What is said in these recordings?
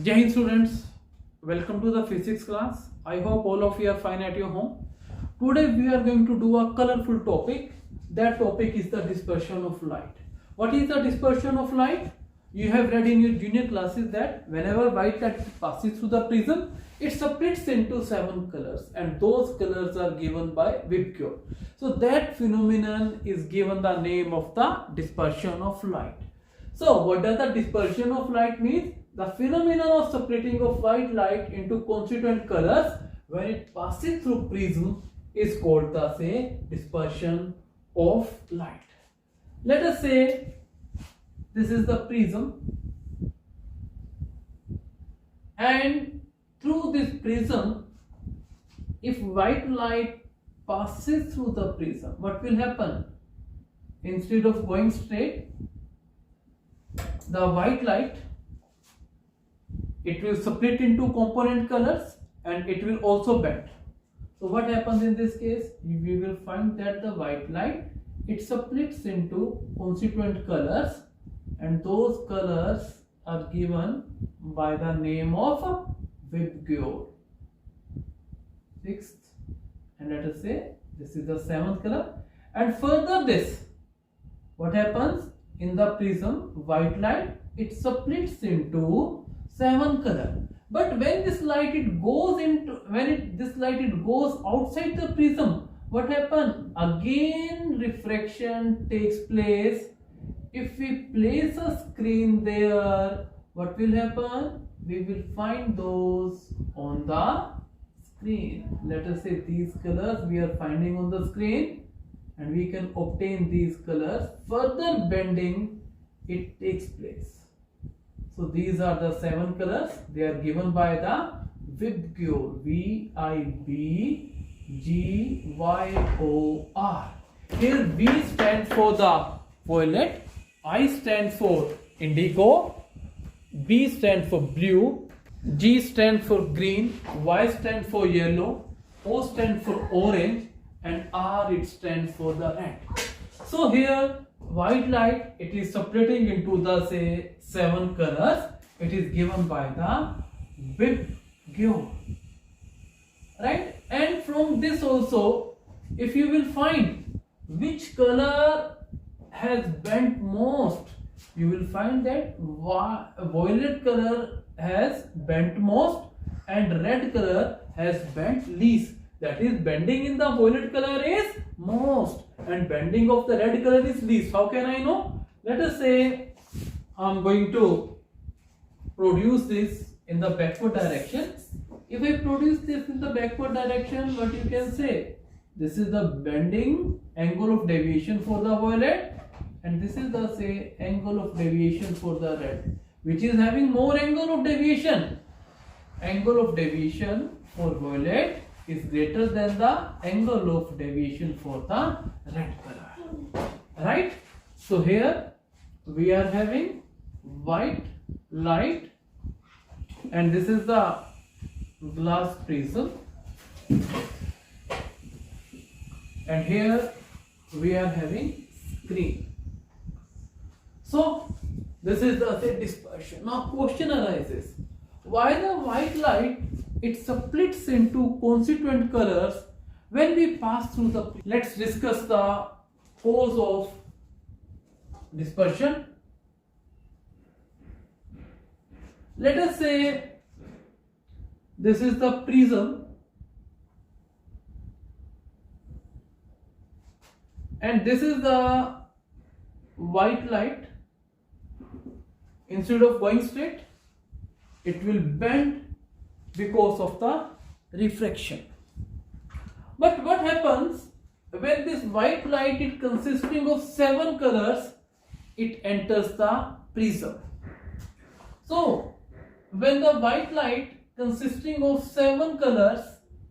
Jai Hind students, welcome to the physics class. I hope all of you are fine at your home. Today we are going to do a colorful topic. That topic is the dispersion of light. What is the dispersion of light? You have read in your junior classes that whenever white light passes through the prism, it splits into 7 colors and those colors are given by Vibgyor. So that phenomenon is given the name of the dispersion of light. So what does the dispersion of light mean? The phenomenon of splitting of white light into constituent colors when it passes through prism is called the dispersion of light. Let us say this is the prism, and through this prism, if white light passes through the prism, what will happen? Instead of going straight, the white light, it will split into component colors and it will also bend. So what happens in this case? We will find that the white light, it splits into constituent colors and those colors are given by the name of Vibgyor. 6th, and let us say this is the 7th color. And further this, what happens in the prism? White light, it splits into 7 color. But when this light it goes outside the prism, what happens? Again refraction takes place. If we place a screen there, what will happen? We will find those on the screen. Let us say these colors we are finding on the screen, and we can obtain these colors. Further bending it takes place. So these are the 7 colors. They are given by the Vibgyor. Vibgyor. Here V stands for the violet, I stands for indigo, B stands for blue, G stands for green, Y stands for yellow, O stands for orange, and R it stands for the red. So here white light, it is splitting into the 7 colors. It is given by the Vibgyor, right? And from this also, if you will find which color has bent most, you will find that violet color has bent most and red color has bent least. That is, bending in the violet color is most and bending of the red color is least. How can I know? Let us say I am going to produce this in the backward direction. If I produce this in the backward direction, what you can say? This is the bending angle of deviation for the violet, and this is the angle of deviation for the red. Which is having more angle of deviation? Angle of deviation for violet is greater than the angle of deviation for the red color, right? So here we are having white light, and this is the glass prism, and here we are having screen. So this is the dispersion. Now question arises, why the white light it splits into constituent colors when we pass through the. Let's discuss the cause of dispersion. Let us say this is the prism, and this is the white light. Instead of going straight, it will bend because of the refraction. But what happens when this white light is consisting of 7 colors, it enters the prism. So when the white light consisting of 7 colors,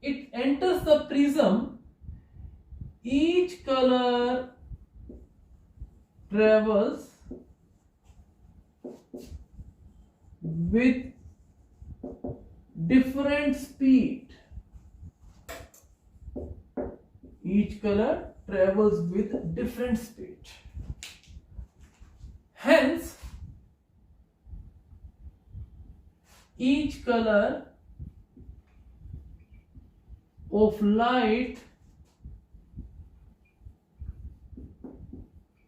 it enters the prism, each color travels with different speed. Each color travels with different speed. Hence, each color of light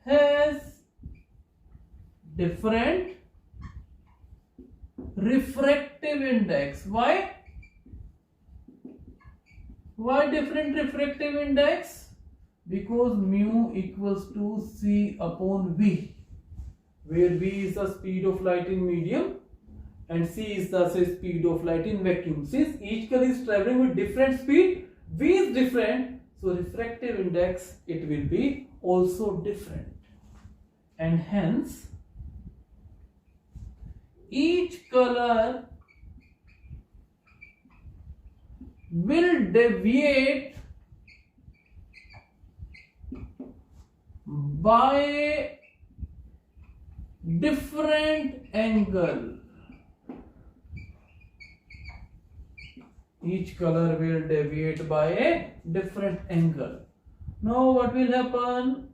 has different refractive index. Why? Why different refractive index? Because mu equals to c upon v, where v is the speed of light in medium and c is the speed of light in vacuum. Since each color is traveling with different speed, v is different, so refractive index it will be also different, and hence each color will deviate by a different angle. Each color will deviate by a different angle. Now what will happen?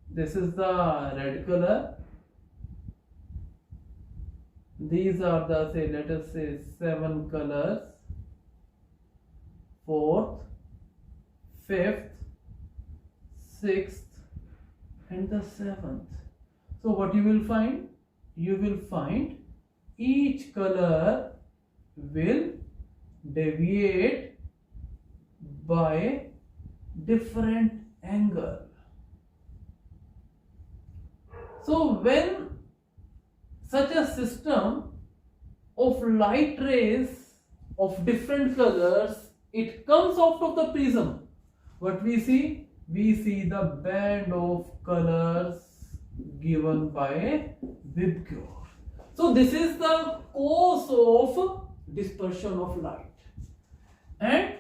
This is the red color. These are the, say, let us say 7 colors. 4th, 5th, 6th and the 7th. So what you will find? You will find each color will deviate by different angle. So when such a system of light rays of different colors, it comes out of the prism, what we see? We see the band of colors given by a Vibgyor. So this is the cause of dispersion of light. And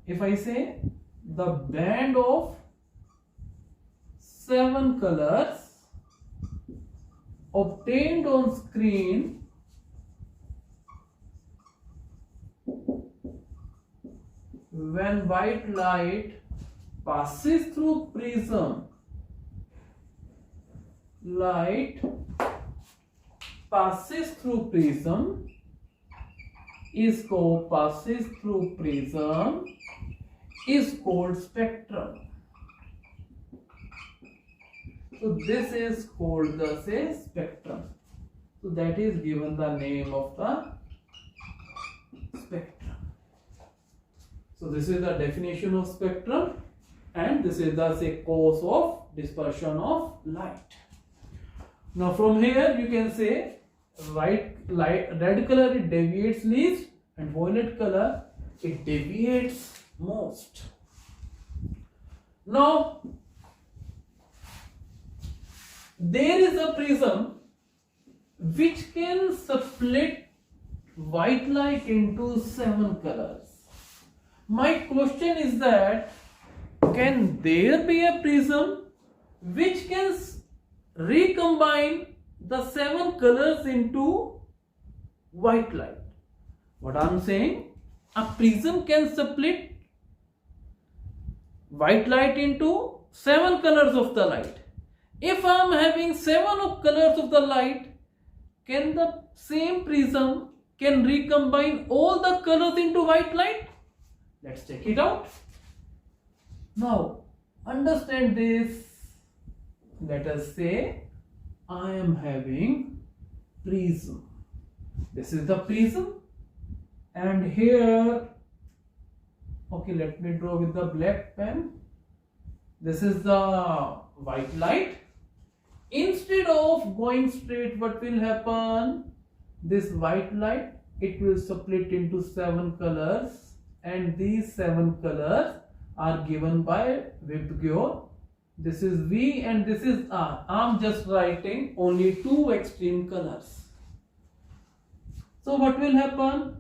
if I say the band of 7 colors obtained on screen when white light passes through prism, light passes through prism is called spectrum. So this is called the, say, spectrum. So that is given the name of the spectrum. So this is the definition of spectrum, and this is the, say, cause of dispersion of light. Now from here you can say red color it deviates least and violet color it deviates most. Now there is a prism which can split white light into 7 colors. My question is that, can there be a prism which can recombine the 7 colors into white light? What I am saying, a prism can split white light into 7 colors of the light. If I am having 7 colors of the light, can the same prism can recombine all the colors into white light? Let's check it out. Now understand this. Let us say I am having prism. This is the prism, and here, okay, let me draw with the black pen. This is the white light. Instead of going straight, what will happen? This white light, it will split into 7 colors, and these 7 colors are given by Vibgyor. This is V and this is R. I am just writing only 2 extreme colors. So what will happen?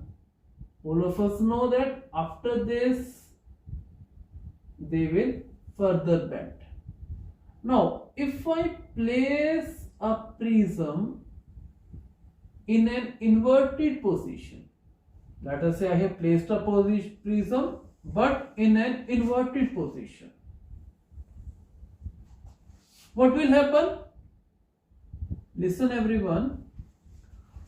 All of us know that after this they will further bend. Now if I place a prism in an inverted position, let us say I have placed a prism but in an inverted position, what will happen? Listen everyone.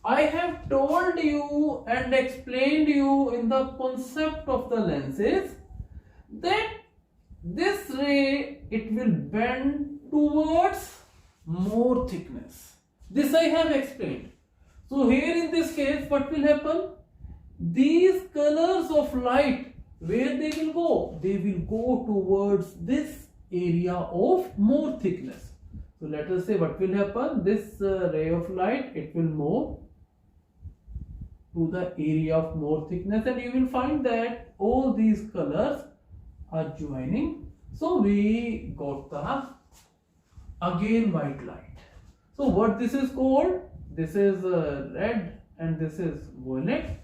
I have told you and explained you in the concept of the lenses that this ray, it will bend towards more thickness. This I have explained. So here in this case, what will happen? These colors of light, where they will go? They will go towards this area of more thickness. So let us say what will happen? This ray of light, it will move to the area of more thickness, and you will find that all these colors are joining. So we got the again white light. So what this is called? This is red and this is violet.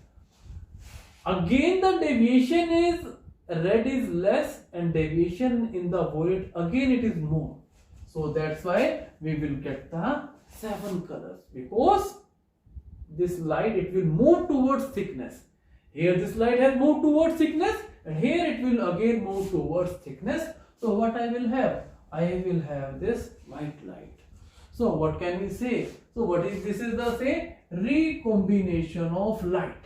Again the deviation is, red is less and deviation in the violet again it is more. So that's why we will get the 7 colors, because this light, it will move towards thickness. Here this light has moved towards thickness, and here it will again move towards thickness. So what I will have? I will have this white light. So what can we say? So what is this? Is the say recombination of light.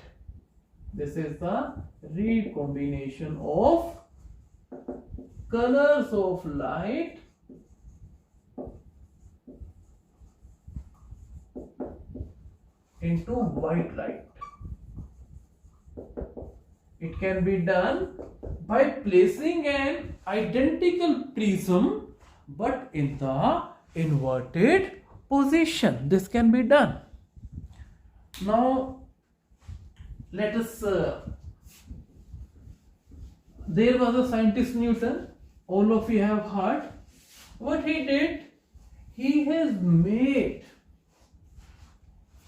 This is the recombination of colors of light into white light. It can be done by placing an identical prism but in the inverted position. This can be done. Now let us there was a scientist Newton, all of you have heard. What he did, he has made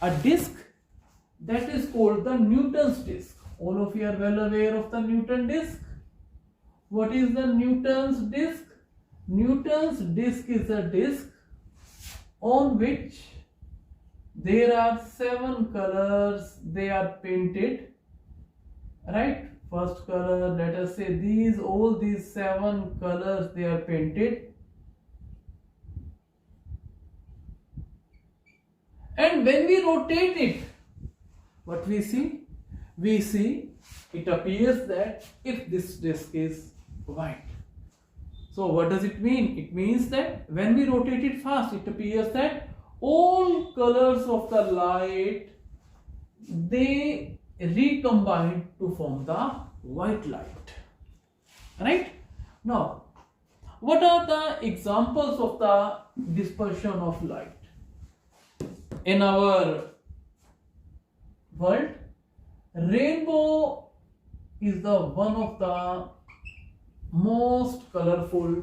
a disc that is called the Newton's disc. All of you are well aware of the Newton disc. What is the Newton's disc? Newton's disc is a disc on which there are 7 colors, they are painted, right? First color, let us say these, all these 7 colors, they are painted. And when we rotate it, what we see? We see it appears that if this disc is white. So what does it mean? It means that when we rotate it fast, it appears that all colors of the light, they recombine to form the white light. Right? Now, what are the examples of the dispersion of light? In our world, rainbow is the one of the most colorful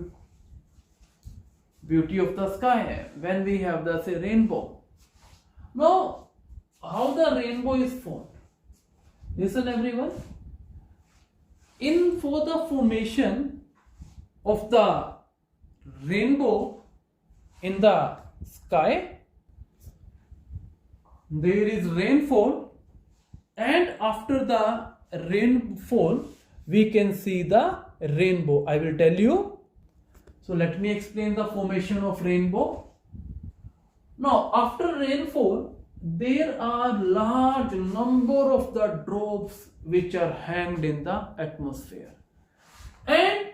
beauty of the sky when we have the say rainbow. Now, how the rainbow is formed? Listen everyone. For the formation of the rainbow in the sky, there is rainfall, and after the rainfall we can see the rainbow. I will tell you. So let me explain the formation of rainbow. Now after rainfall, there are large number of the drops which are hanged in the atmosphere. And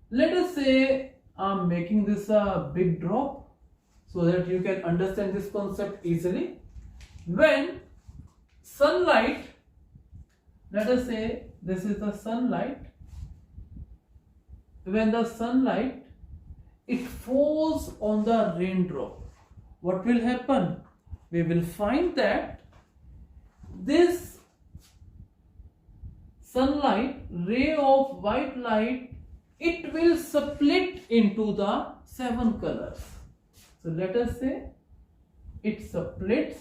let us say I'm making this a big drop so that you can understand this concept easily. When sunlight, let us say this is the sunlight, when the sunlight, it falls on the raindrop, what will happen? We will find that this sunlight, ray of white light, it will split into the 7 colors. So let us say it splits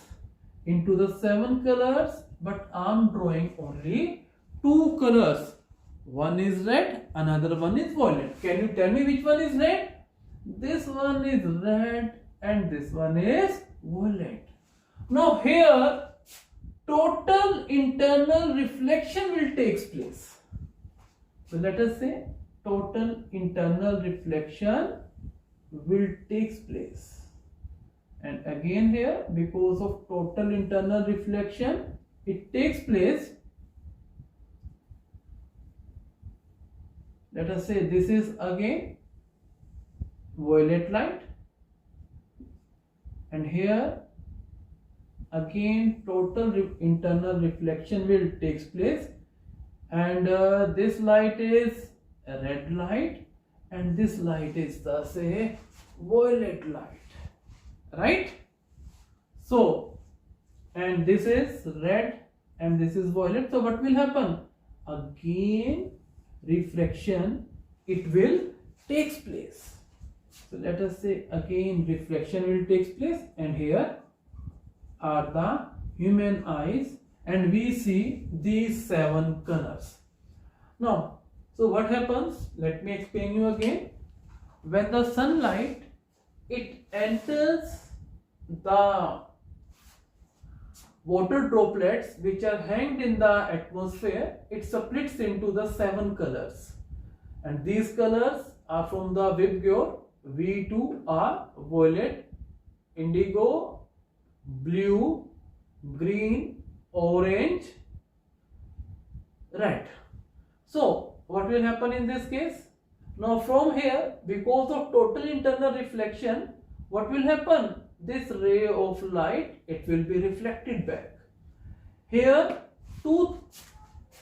into the 7 colors, but I am drawing only 2 colors. One is red, another one is violet. Can you tell me which one is red? This one is red and this one is violet. Now here total internal reflection will take place. So let us say total internal reflection will take place. and again here, because of total internal reflection, it takes place. Let us say this is again violet light, and here again total internal reflection will takes place, and this light is a red light, and this light is thus a violet light, right? So, and this is red and this is violet. So what will happen? Again refraction, it will takes place. So let us say again reflection will takes place, and here are the human eyes, and we see these 7 colors. Now, so what happens? Let me explain you again. When the sunlight, it enters the water droplets which are hanged in the atmosphere, it splits into the 7 colors, and these colors are from the Vibgyor. V2 are violet, indigo, blue, green, orange, red. So what will happen in this case? Now from here, because of total internal reflection, what will happen? This ray of light, it will be reflected back. Here 2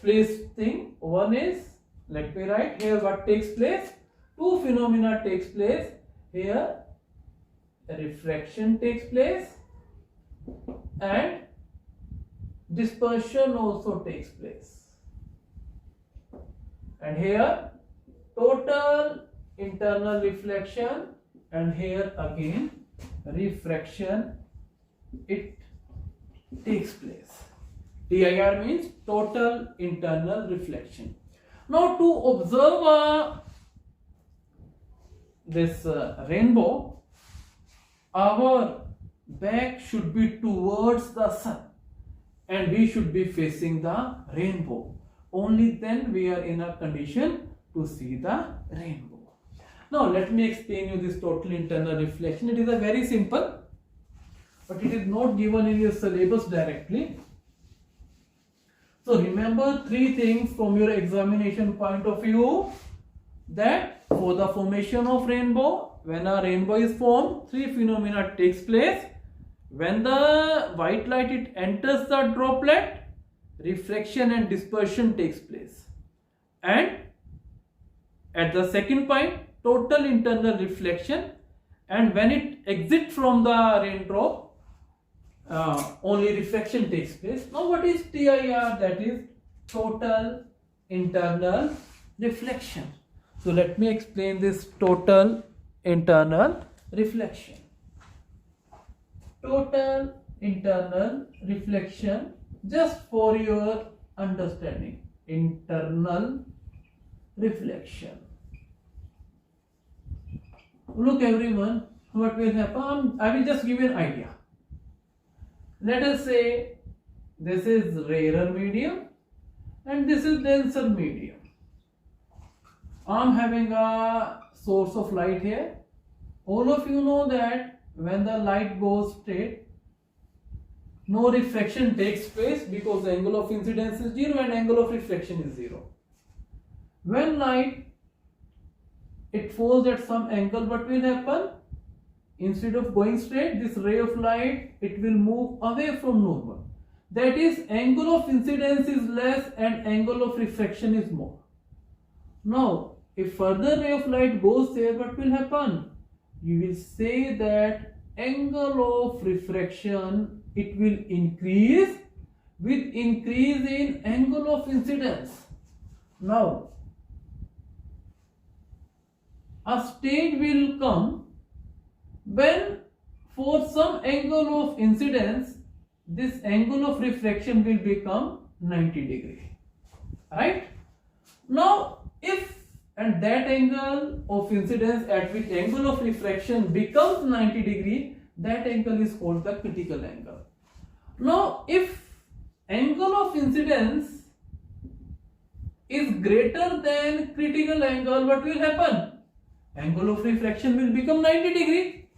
place thing. One is, let me write here what takes place. 2 phenomena takes place. Here refraction takes place and dispersion also takes place. And here total internal reflection, and here again refraction, it takes place. TIR means total internal reflection. Now to observe this rainbow, our back should be towards the sun and we should be facing the rainbow. Only then we are in a condition to see the rainbow. Now let me explain you this total internal reflection. It is a very simple, but it is not given in your syllabus directly. So remember 3 things from your examination point of view, that for the formation of rainbow, when a rainbow is formed, 3 phenomena takes place. When the white light it enters the droplet, refraction and dispersion takes place, and at the second point total internal reflection, and when it exits from the raindrop, only refraction takes place. Now what is TIR? That is total internal reflection. So let me explain this total internal reflection. Total internal reflection, just for your understanding, internal reflection. Look everyone, what will happen? I will just give you an idea. Let us say this is rarer medium and this is denser medium. I am having a source of light here. All of you know that when the light goes straight, no refraction takes place because the angle of incidence is 0 and angle of reflection is 0. When light it falls at some angle, what will happen? Instead of going straight, this ray of light, it will move away from normal. That is, angle of incidence is less and angle of refraction is more. Now, if further ray of light goes there, what will happen? You will say that angle of refraction, it will increase with increase in angle of incidence. Now, a stage will come when for some angle of incidence, this angle of refraction will become 90 degree, right? Now, if and that angle of incidence at which angle of refraction becomes 90 degree, that angle is called the critical angle. Now, if angle of incidence is greater than critical angle, what will happen? Angle of refraction will become 90 degree.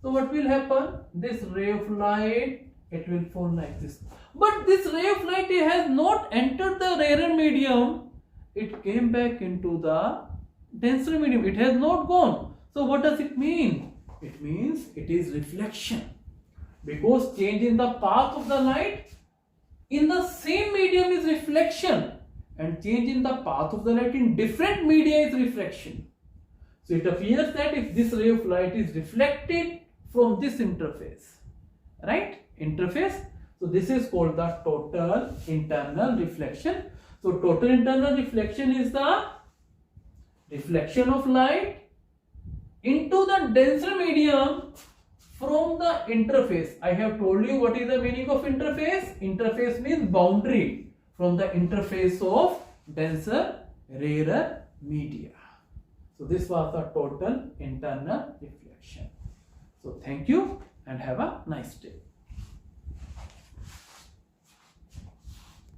So what will happen? This ray of light, it will fall like this. But this ray of light has not entered the rarer medium. It came back into the denser medium. It has not gone. So what does it mean? It means it is reflection. Because change in the path of the light in the same medium is reflection. And change in the path of the light in different media is refraction. So it appears that if this ray of light is reflected from this interface, right? Interface. So this is called the total internal reflection. So total internal reflection is the reflection of light into the denser medium from the interface. I have told you what is the meaning of interface. Interface means boundary from the interface of denser, rarer media. So this was the total internal reflection. So thank you and have a nice day.